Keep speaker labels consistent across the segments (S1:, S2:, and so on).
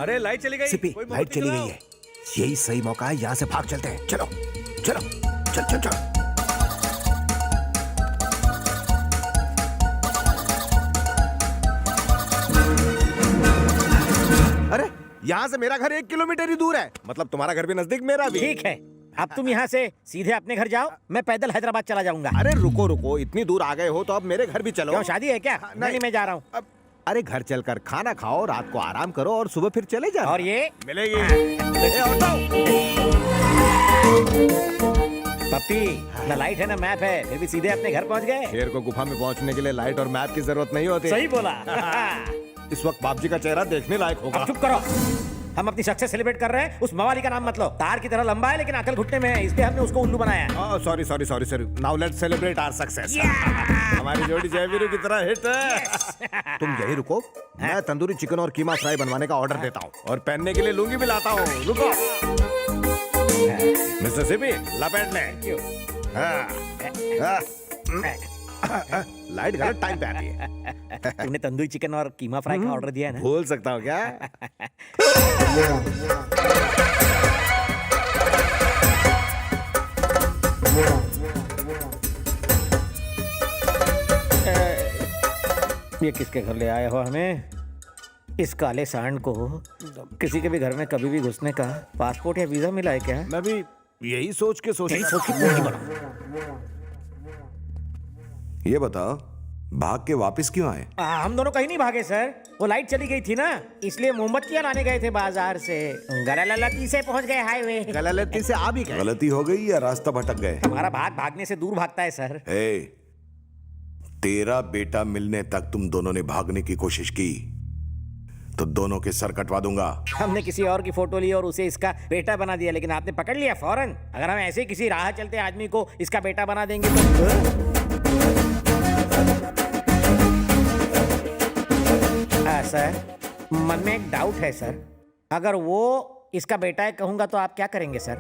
S1: अरे लाइट चली गई।
S2: सिपी,
S1: कोई
S2: लाइट
S1: मोमबत्ती
S2: चली गई
S1: जलाओ।
S2: है। यही सही मौका है, यहाँ से भाग चलते हैं। चलो चलो चल चल चल। अरे यहाँ से मेरा घर 1 किलोमीटर ही दूर है, मतलब तुम्हारा घर भी नजदीक, मेरा भी।
S3: ठीक है, अब तुम यहाँ से सीधे अपने घर जाओ, मैं पैदल हैदराबाद चला जाऊंगा।
S2: अरे रुको रुको, इतनी दूर आ गए हो तो अब मेरे घर भी चलो।
S3: क्यों, शादी है क्या? नहीं, मैं जा रहा हूँ।
S2: अब अरे घर चलकर खाना खाओ, रात को आराम करो और सुबह फिर चले जाओ।
S3: और ये
S2: मिलेगी।
S3: पप्पी, ना लाइट है ना मैप है, फिर भी सीधे अपने घर पहुँच गए।
S2: शेर को गुफा में पहुंचने के लिए लाइट और मैप की जरूरत नहीं होती।
S3: सही बोला।
S2: इस वक्त बाप जी का चेहरा देखने लायक होगा।
S3: अब चुप करो, हम अपनी सक्सेस सेलिब्रेट कर रहे हैं। उस मवाली का नाम मत लो, तार की तरह लंबा है लेकिन अकल घुटने में है, इसलिए हमने उसको उल्लू बनाया।
S2: Sorry sorry sorry sorry, now let's celebrate our success. हमारी जोड़ी जयवीरू की तरह हिट है। तुम यही रुको, मैं तंदूरी चिकन और कीमा फ्राई बनवाने का ऑर्डर देता हूँ और पहनने के लिए लुंगी भी लाता हूँ। रुको मिस्टर सिपी, लपेट ले। लाइट गलत टाइम पे आती है।
S3: तुमने तंदूरी चिकन और कीमा फ्राई का ऑर्डर दिया है ना?
S2: भूल सकता हूँ क्या?
S3: ये किसके घर ले आए हो हमें? इस काले सांड को किसी के भी घर में कभी भी घुसने का पासपोर्ट या वीजा मिला है क्या?
S2: मैं भी यही सोच के
S3: यही सोच के पूरी बना।
S4: ये बताओ, भाग के वापस क्यों आए?
S3: हम दोनों कहीं नहीं भागे सर, वो लाइट चली गई थी ना, इसलिए मोमबत्तियां लाने गए थे बाजार से। गलालती से पहुंच गए हाईवे।
S2: गलती से आ भी गए।
S4: गलती हो गई या रास्ता भटक गए?
S3: हमारा भाग भागने से दूर भागता है सर।
S4: तेरा बेटा मिलने तक तुम दोनों ने भागने की कोशिश की तो दोनों के सर कटवा दूंगा।
S3: हमने किसी और की फोटो ली और उसे इसका बेटा बना दिया, लेकिन आपने पकड़ लिया फौरन। अगर हम ऐसे किसी राह चलते आदमी को इसका बेटा बना देंगे तो सर, मन में एक डाउट है सर, अगर वो इसका बेटा है कहूंगा तो आप क्या करेंगे सर?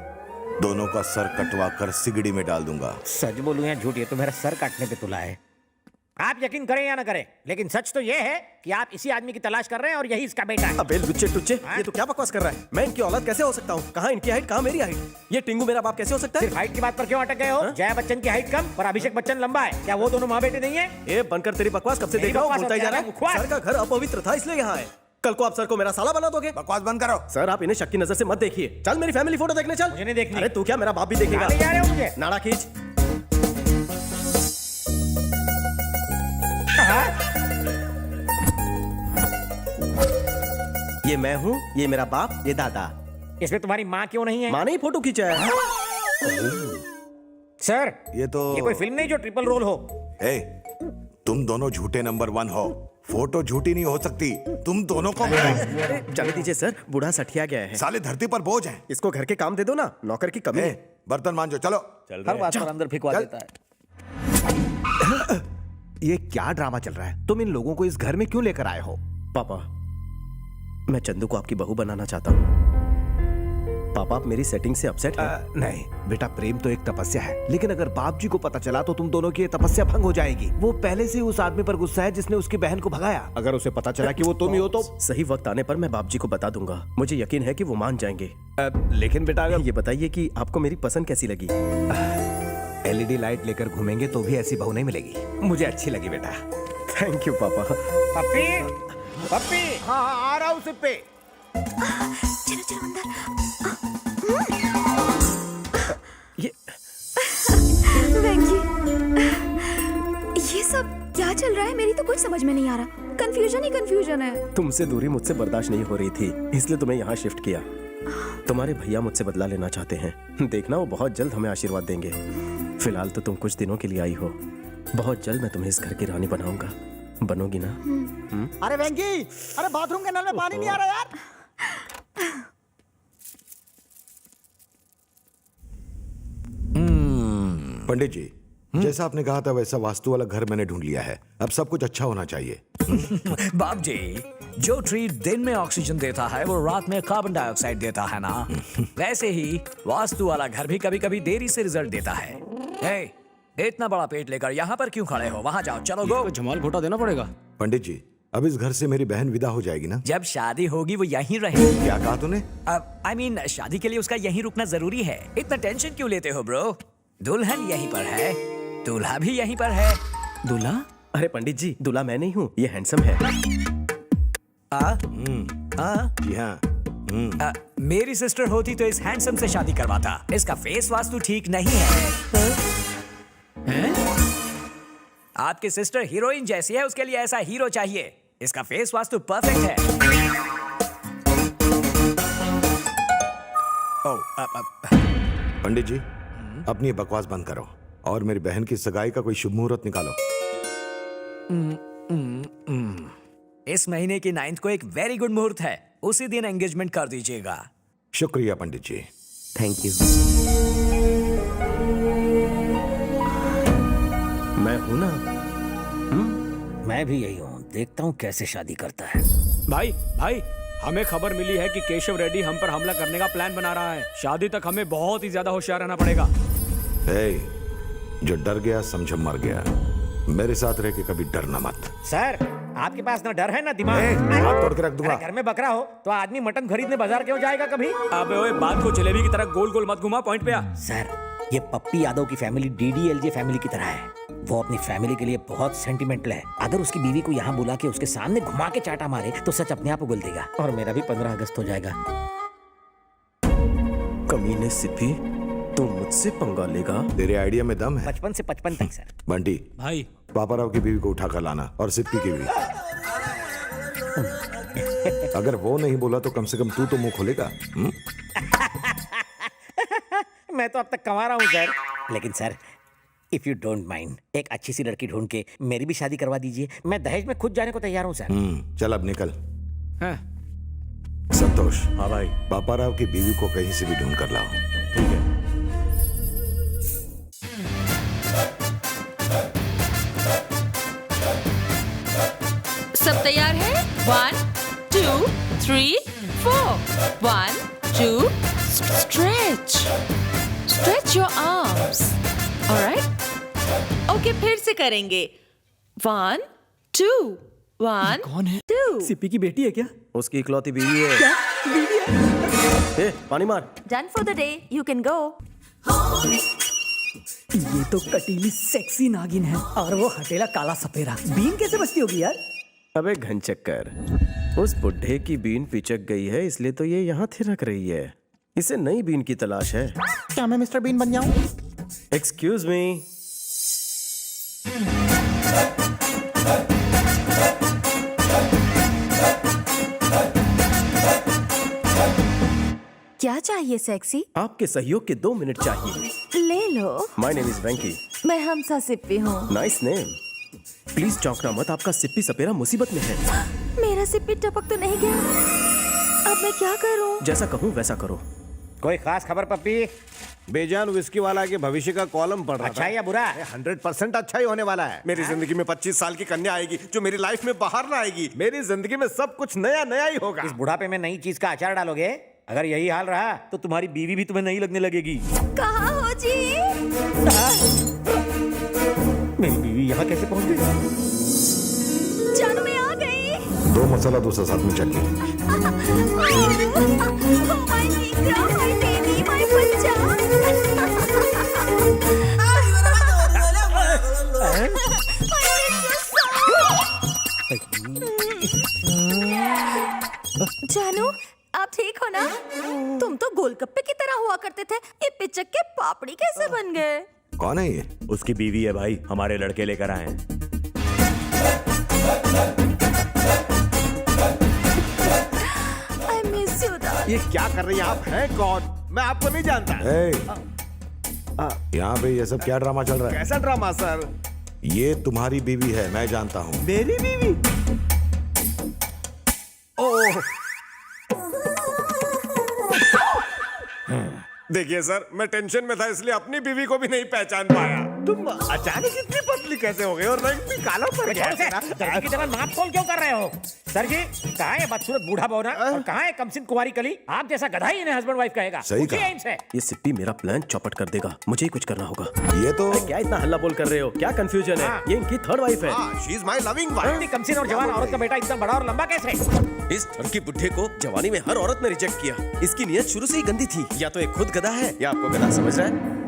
S4: दोनों का सर कटवा कर सिगड़ी में डाल दूंगा।
S3: सच बोलूं या झूठ, ये तो मेरा सर काटने पे तुला है। आप यकीन करें या ना करें, लेकिन सच तो ये है कि आप इसी आदमी की तलाश कर रहे हैं और यही इसका बेटा है।
S1: अबे लुच्चे टुच्चे, ये तो क्या बकवास कर रहा है? मैं इनकी औलाद कैसे हो सकता हूँ? कहाँ इनकी हाइट, कहाँ मेरी हाइट? ये टिंगू मेरा बाप कैसे हो सकता है?
S3: सिर्फ हाइट की बात पर क्यों अटक गए हो? जया बच्चन की हाइट कम और अभिषेक बच्चन लंबा है, क्या वो दोनों माँ बेटे नहीं है?
S1: ए बनकर तेरी बकवास कब से
S3: मेरी
S1: देखा हूँ,
S3: बकवास
S1: बोलता ही
S3: अब
S1: जा रहा
S3: ज्यादा
S1: है।
S3: बकवास।
S1: सर का घर अपवित्र था इसलिए यहाँ आए। कल को आप सर को मेरा साला बना दोगे?
S4: बकवास बंद करो।
S1: सर आप इन्हें शक की नजर से मत देखिए। चल मेरी फैमिली फोटो देखने चल।
S3: मुझे नहीं देखनी।
S1: अरे तू क्या, मेरा बाप भी देखेगा।
S3: ले जा रहे हो मुझे?
S1: नाड़ा खींच। ये मैं हूँ, ये मेरा बाप, ये दादा।
S3: इसमें तुम्हारी माँ क्यों नहीं है?
S1: माँ ने ही फोटो खींचा है।
S3: सर,
S4: ये तो
S3: ये कोई फिल्म नहीं जो ट्रिपल रोल हो।
S4: तुम दोनों झूठे नंबर 1 हो। फोटो झूठी नहीं हो सकती। तुम दोनों को
S1: जाने दीजिए सर, बूढ़ा सठिया गया है।
S4: साले धरती पर बोझ हैं।
S1: इसको घर के काम दे दो ना, नौकर की कमी है।
S4: बर्तन मांजो, चलो।
S3: हर बात पर अंदर फिकवा देता है।
S2: ये क्या ड्रामा चल रहा है? तुम इन लोगों को इस घर में क्यों लेकर आए हो?
S1: पापा, मैं चंदू को आपकी बहू बनाना चाहता हूँ। पापा आप मेरी सेटिंग से अपसेट हैं?
S2: नहीं बेटा, प्रेम तो एक तपस्या है, लेकिन अगर बाप जी को पता चला तो तुम दोनों की ये तपस्या भंग हो जाएगी। वो पहले से ही उस आदमी पर गुस्सा है जिसने उसकी बहन को भगाया। अगर उसे पता चला कि वो तुम ही हो तो
S1: सही वक्त आने पर मैं बाप जी को बता दूंगा। मुझे यकीन है कि वो मान जाएंगे।
S2: लेकिन बेटा अगर
S1: ये बताइए कि आपको मेरी पसंद कैसी लगी?
S2: एलईडी लाइट लेकर घूमेंगे तो भी ऐसी बहू नहीं मिलेगी। मुझे अच्छी लगी बेटा।
S1: थैंक यू पापा।
S3: पप्पी, पप्पी।
S2: हाँ आ रहा हूँ सिप्पे।
S5: चलो चलो अंदर।
S1: ये
S5: वेंकी, ये सब क्या चल रहा है? मेरी तो कुछ समझ में नहीं आ रहा। कंफ्यूजन ही कंफ्यूजन है।
S1: तुमसे दूरी मुझसे बर्दाश्त नहीं हो रही थी, इसलिए तुम्हें यहाँ शिफ्ट किया। तुम्हारे भैया मुझसे बदला लेना चाहते हैं। देखना वो बहुत जल्द हमें आशीर्वाद देंगे। फिलहाल तो तुम कुछ दिनों के लिए आई हो, बहुत जल्द मैं तुम्हें इस घर की रानी बनाऊंगा। बनोगी ना?
S6: अरे वेंकी, अरे बाथरूम के नल में पानी नहीं आ रहा यार।
S4: पंडित जी, जैसा आपने कहा था वैसा वास्तु वाला घर मैंने ढूंढ लिया है। अब सब कुछ अच्छा होना चाहिए।
S7: बाप जी, जो ट्री दिन में ऑक्सीजन देता है वो रात में कार्बन डाइऑक्साइड देता है ना, वैसे ही वास्तु वाला घर भी कभी कभी देरी से रिजल्ट देता है। इतना बड़ा पेट लेकर यहाँ पर क्यों खड़े हो? वहाँ जाओ, चलो गो।
S1: जमाल घोटा देना पड़ेगा।
S4: पंडित जी, अब इस घर से मेरी बहन विदा हो जाएगी ना?
S7: जब शादी होगी वो यहीं रहेगी।
S4: क्या कहा तूने?
S7: आई मीन शादी के लिए उसका यहीं रुकना जरूरी है। इतना टेंशन क्यों लेते हो ब्रो? दुल्हन यहीं पर है, दूल्हा भी यहीं पर है।
S1: दूल्हा? अरे पंडित जी, दूल्हा मैं नहीं हूँ, ये हैंडसम है।
S4: जी हाँ।
S7: मेरी सिस्टर होती तो इस हैंडसम से शादी करवाता। इसका फेस वास्तु ठीक नहीं है। हैं? आपकी सिस्टर हीरोइन जैसी है, उसके लिए ऐसा हीरो चाहिए। इसका फेस वास्तु परफेक्ट है।
S4: पंडित जी, अपनी ये बकवास बंद करो और मेरी बहन की सगाई का कोई शुभ मुहूर्त निकालो।
S7: इस महीने की 9th को एक वेरी गुड मुहूर्त है, उसी दिन एंगेजमेंट कर दीजिएगा।
S4: शुक्रिया पंडित जी।
S1: Thank you. मैं हूं ना।
S3: मैं भी यही हूँ, देखता हूँ कैसे शादी करता है।
S8: भाई भाई, हमें खबर मिली है कि केशव रेड्डी हम पर हमला करने का प्लान बना रहा है। शादी तक हमें बहुत ही ज्यादा होशियार रहना पड़ेगा।
S4: जो डर गया समझो मर गया। मेरे साथ रह के कभी डरना मत।
S3: सर, आपके पास ना डर है ना दिमाग।
S4: हाथ तोड़ के रख दूंगा।
S3: अरे घर में बकरा हो तो आदमी मटन खरीदने बाजार क्यों जाएगा कभी?
S8: अबे ओए, बात को जलेबी की तरह गोल गोल मत घुमा, पॉइंट पे आ।
S3: सर, ये पप्पी यादव की फैमिली डीडीएलजे फैमिली की तरह है। वो अपनी फैमिली के लिए बहुत सेंटिमेंटल है। अगर उसकी बीवी को यहाँ बुला के उसके सामने घुमा के चाटा मारे तो सच अपने आप उगल देगा। और मेरा भी 15 अगस्त हो जाएगा।
S1: कमीने सिद्धि, तू मुझसे पंगा लेगा?
S4: तेरे आइडिया में दम है।
S3: 55 से 55 तक सर।
S4: बंटी,
S8: भाई
S4: पापाराव की बीवी को उठा कर लाना, और सिप्पी की भी। अगर वो नहीं बोला तो कम से कम तू तो मुंह खोलेगा।
S3: मैं तो अब तक कमा रहा हूँ सर। लेकिन sir, if you don't mind, एक अच्छी सी लड़की ढूंढ के मेरी भी शादी करवा दीजिए। मैं दहेज में खुद जाने को तैयार हूँ सर।
S4: चल अब निकल।
S8: हैं?
S4: संतोष,
S1: हाँ भाई।
S4: पापाराव की बीवी को कहीं से भी ढूंढ कर लाओ।
S1: ठीक है।
S9: सब तैयार है? 1 2 3 4 1 2 stretch stretch your arms. Alright, okay, फिर से करेंगे। 1 2 1
S8: कौन है?
S9: 2।
S8: सिप्पी की बेटी है क्या?
S1: उसकी इकलौती बीवी है। ए, पानी मार।
S5: Done for the day, you can go.
S10: ये तो कटीली सेक्सी नागिन है और वो हटेला काला सपेरा। बीन कैसे बचती होगी यार?
S1: अबे घनचक्कर, उस बुढ़े की बीन पिचक गई है, इसलिए तो ये यहाँ थिरक रही है। इसे नई बीन की तलाश है।
S6: क्या मैं मिस्टर बीन बन जाऊं?
S1: Excuse me.
S5: क्या चाहिए सेक्सी?
S1: आपके सहयोग के 2 मिनट चाहिए।
S5: ले लो।
S1: माय नेम इज वेंकी।
S5: मैं हमसा सिप्पी हूँ।
S1: Nice name. प्लीज चौंकना मत, आपका सिप्पी सपेरा मुसीबत में है।
S5: मेरा सिप्पी टपक तो नहीं गया? अब मैं क्या करूँ?
S1: जैसा कहूँ वैसा करो।
S3: कोई खास खबर पप्पी?
S2: बेजान विस्की वाला के भविष्य का कॉलम पढ़ रहा
S3: अच्छा या बुरा?
S2: 100% अच्छा ही होने वाला है। मेरी जिंदगी में 25 साल की कन्या आएगी जो मेरी लाइफ में बाहर लाएगी। मेरी जिंदगी में सब कुछ नया नया ही होगा।
S3: इस बुढ़ापे में नई चीज का अचार डालोगे? अगर यही हाल रहा तो तुम्हारी बीवी भी तुम्हें नहीं लगने लगेगी।
S5: कहाँ हो जी?
S3: मेरी बीवी यहाँ कैसे पहुँच गई?
S5: जानू मैं आ गई।
S4: 2 मसाला दूसरा साथ में चटनी।
S5: Oh my Nikra, my baby, my बच्चा। जानू, आप ठीक हो ना? तुम तो गोलगप्पे की तरह हुआ करते थे, ये पिचक के पापड़ी कैसे बन गए?
S4: कौन है ये?
S2: उसकी बीवी है भाई, हमारे लड़के लेकर आए हैं।
S5: I miss you, darling.
S2: ये क्या कर रही हैं आप? हैं कौन? मैं आपको नहीं जानता।
S4: यहाँ पे ये सब क्या ड्रामा चल रहा है?
S2: कैसा ड्रामा सर?
S4: ये तुम्हारी बीवी है, मैं जानता हूँ।
S2: मेरी बीवी? ओह, देखिए सर, मैं टेंशन में था इसलिए अपनी बीवी को भी नहीं पहचान पाया। तुम अचानक इतनी पतली कैसे हो गए और रंग भी काला पड़ गया तेरा।
S3: दर्जी की तरह नाक खोल क्यों कर रहे हो? सर जी, कहाँ है बदसूरत बूढ़ा बौना और कहाँ है कमसिन कुंवारी कली? आप जैसा गधा ही इन्हें हस्बैंड वाइफ कहेगा।
S4: सही
S3: पूछिए
S4: कहा।
S3: इनसे।
S1: ये सिप्पी मेरा प्लान चौपट कर देगा, मुझे ही कुछ करना होगा।
S4: ये तो
S1: क्या इतना हल्ला बोल कर रहे हो? क्या कंफ्यूजन है? ये इनकी थर्ड वाइफ है।
S2: She is my loving wife.
S3: इतनी कमसिन और जवान औरत का बेटा इतना बड़ा और लंबा कैसे?
S1: इस ठरकी बुढ़े को जवानी में हर औरत ने रिजेक्ट किया। इसकी नीयत शुरू से ही गंदी थी। या तो एक खुद गधा है या आपको गधा समझ रहा है।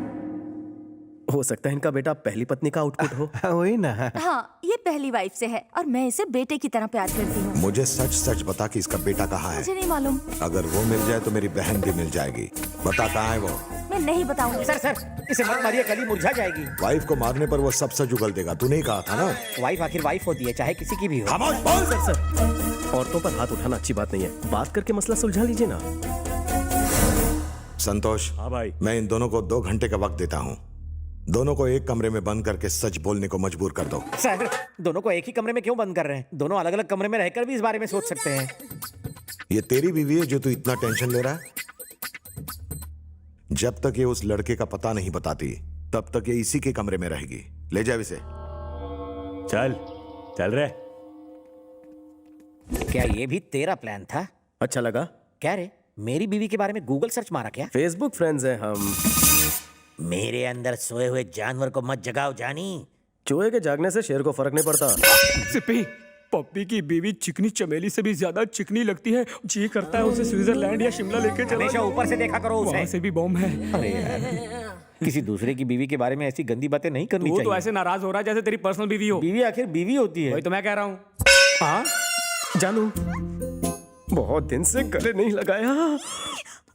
S1: हो सकता है इनका बेटा पहली पत्नी का आउटपुट हो।
S2: वही ना।
S5: हाँ, ये पहली वाइफ से है और मैं इसे बेटे की तरह प्यार करती हूँ।
S4: मुझे सच सच बता कि इसका बेटा कहाँ है।
S5: मुझे नहीं मालूम।
S4: अगर वो मिल जाए तो मेरी बहन भी मिल जाएगी। बता कहाँ है वो।
S5: मैं नहीं बताऊंगी।
S3: सर, इसे मत मारिए, कली मुरझा जाएगी।
S4: वाइफ को मारने पर वो सब सच उगल देगा। तू नहीं कहा था ना।
S3: वाइफ आखिर वाइफ होती है, चाहे किसी की भी हो।
S1: खामोश बोल। सर, औरतों पर हाथ उठाना अच्छी बात नहीं है। बात करके मसला सुलझा लीजिए ना।
S4: संतोष,
S8: हाँ भाई।
S4: मैं इन दोनों को 2 घंटे का वक्त देता हूँ। दोनों को एक कमरे में बंद करके सच बोलने को मजबूर कर दो।
S3: सर, दोनों को एक ही कमरे में क्यों बंद कर रहे हैं? दोनों अलग अलग कमरे में रहकर भी इस बारे में सोच सकते हैं।
S4: ये तेरी बीवी है जो तू इतना टेंशन ले रहा है? जब तक ये उस लड़के का पता नहीं बताती तब तक ये इसी के कमरे में रहेगी। ले जा इसे।
S8: चल रहे।
S3: क्या ये भी तेरा प्लान था?
S1: अच्छा लगा?
S3: क्या रे, मेरी बीवी के बारे में गूगल सर्च मारा क्या?
S1: फेसबुक फ्रेंड्स हैं हम।
S3: मेरे अंदर सोए हुए जानवर को मत जगाओ जानी।
S1: चूहे के जागने से शेर को फर्क नहीं पड़ता।
S8: सिप्पी, पप्पी की बीवी चिकनी चमेली से भी ज्यादा चिकनी लगती है। जी करता है उसे स्विट्जरलैंड या शिमला लेके चला
S3: हमेशा ऊपर से देखा करो
S8: वहाँ
S3: उसे।
S8: से भी बॉम्ब है।
S3: अरे यार, किसी दूसरे की बीवी के बारे में ऐसी गंदी बातें नहीं करनी
S8: वो तो
S3: चाहिए।
S8: ऐसे नाराज हो रहा है जैसे तेरी पर्सनल बीवी हो।
S3: बीवी आखिर बीवी होती है।
S8: वही तो मैं कह रहा हूँ।
S1: हाँ जानू, बहुत दिन से गले नहीं लगाया।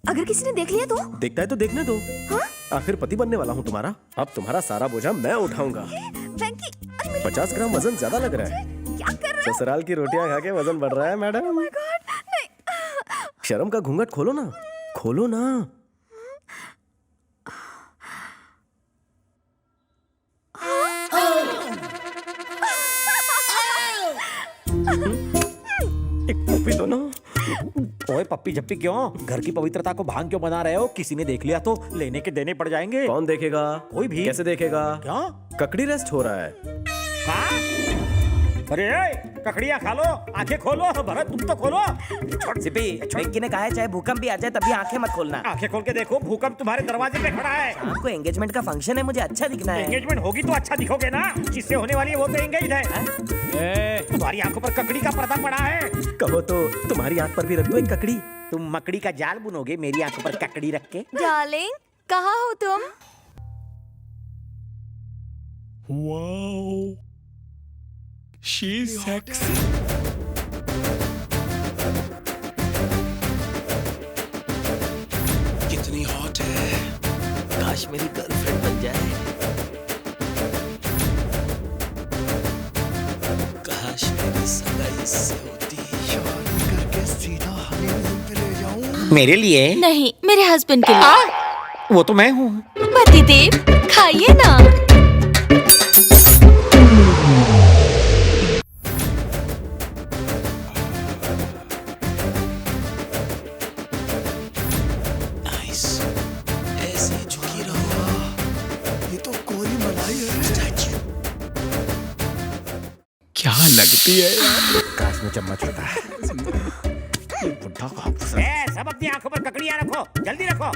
S5: अगर किसी ने देख लिया तो?
S1: देखता है तो देखने दो।
S5: हाँ?
S1: आखिर पति बनने वाला हूँ तुम्हारा। अब तुम्हारा सारा बोझा मैं उठाऊंगा।
S5: वेंकी, अरे मेरी
S1: 50 ग्राम वजन ज्यादा लग रहा है।
S5: क्या कर रहे हो?
S1: ससुराल की रोटियां खा के वजन बढ़ रहा है मैडम।
S5: Oh my God, नहीं।
S1: शर्म का घूंघट खोलो ना, खोलो ना। एक कॉफी दो ना।
S3: ओए पप्पी झप्पी क्यों? घर की पवित्रता को भांग क्यों बना रहे हो? किसी ने देख लिया तो लेने के देने पड़ जाएंगे।
S1: कौन देखेगा?
S3: कोई भी।
S1: कैसे देखेगा?
S3: क्या?
S1: ककड़ी रेस्ट हो रहा है।
S3: हाँ? अरे ककड़ियाँ खा लो, आंखें खोलो। भरत तुम तो खोलो।
S7: सिप्पी, वेंकी ने कहा है चाहे भूकंप भी आ जाए तभी आंखें मत खोलना।
S3: आंखें खोल के देखो, भूकंप तुम्हारे दरवाजे पे खड़ा है।
S7: आपको एंगेजमेंट का फंक्शन है, मुझे अच्छा दिखना है।
S3: एंगेजमेंट होगी तो अच्छा दिखोगे ना। जिससे होने वाली है वो तो एंगेज है। तुम्हारी आंखों पर ककड़ी का पर्दा पड़ा है।
S1: कहो तो तुम्हारी आंख पर भी रख दो एक ककड़ी।
S3: तुम मकड़ी का जाल बुनोगे मेरी आंखों पर ककड़ी रख के?
S5: डार्लिंग, कहाँ हो तुम?
S8: Wow, she sexy.
S1: कितनी हॉट है। काश मेरी गर्लफ्रेंड बन जाए। काश मेरी सगाई इससे होती। शादी करके सीधा हनीमून पे ले जाऊं।
S3: मेरे लिए?
S9: नहीं, मेरे हस्बैंड के लिए।
S3: वो तो मैं हूँ।
S9: पतिदेव, खाइए ना।
S1: ऐसे झुकी रहो। ये तो कोरी मलाई है। स्टैचू।
S8: क्या लगती है यार?
S2: काश में चम्मच होता है। ये बुढ़ा को
S3: सब अपनी आंखों पर ककड़ियाँ रखो, जल्दी रखो।